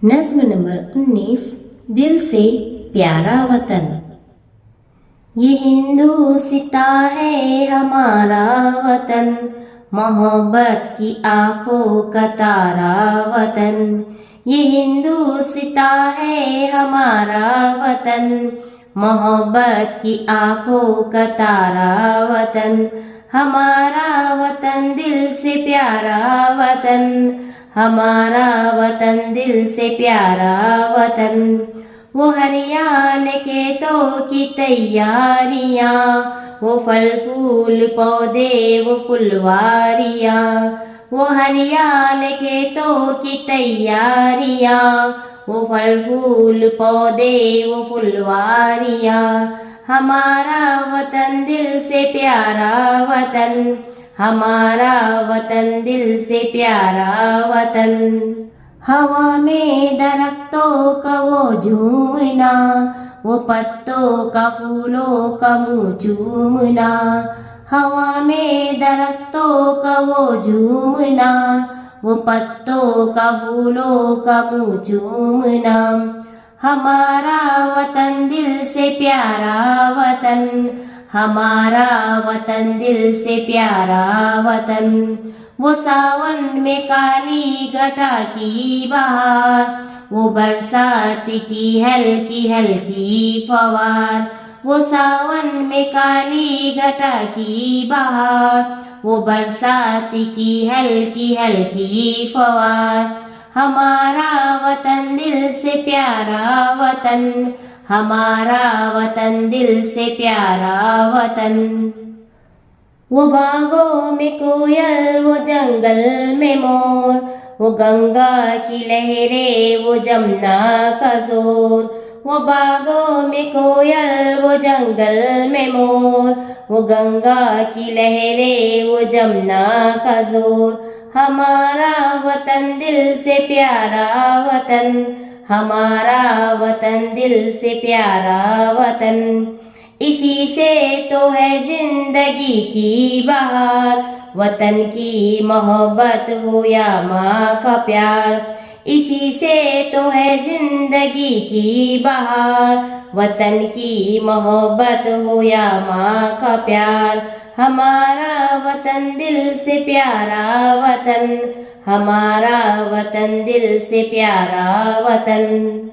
नज्म नंबर 19 दिल से प्यारा वतन। ये हिंदुस्ता है हमारा वतन, मोहब्बत की आंखों का तारा वतन। ये हिंदुस्ता है हमारा वतन, मोहब्बत की आंखों का तारा वतन। हमारा वतन दिल से प्यारा वतन, हमारा वतन दिल से प्यारा वतन। वो हरियाणा खेतों की तैयारियां, वो फल फूल पौधे वो फुलवारियां। वो हरियाणा खेतों की तैयारियां, वो फल फूल पौधे वो फुलवारियां। हमारा वतन दिल से प्यारा वतन, हमारा वतन दिल से प्यारा वतन। हवा में दरख्तों का वो झूमना, वो पत्तों का फूलों का मुँह चूमना। हवा में दरख्तों का वो झूमना, वो पत्तों का फूलों का मुँह चूमना। हमारा वतन दिल से प्यारा वतन, हमारा वतन दिल से प्यारा वतन। वो सावन में काली घटा की बहार, वो बरसात की हल्की हल्की फवार। वो सावन में काली घटा की बहार, वो बरसात की हल्की हल्की फवार। हमारा वतन दिल से प्यारा वतन, हमारा वतन दिल से प्यारा वतन। वो बागों में कोयल वो जंगल में मोर, वो गंगा की लहरें वो जमुना का जोर। वो बागों में कोयल वो जंगल में मोर, वो गंगा की लहरें वो जमुना का जोर। हमारा वतन दिल से प्यारा वतन, हमारा वतन दिल से प्यारा वतन। इसी से तो है जिंदगी की बहार, वतन की मोहब्बत हो या माँ का प्यार। इसी से तो है जिंदगी की बहार, वतन की मोहब्बत हो या माँ का प्यार। हमारा वतन दिल से प्यारा वतन, हमारा वतन दिल से प्यारा वतन।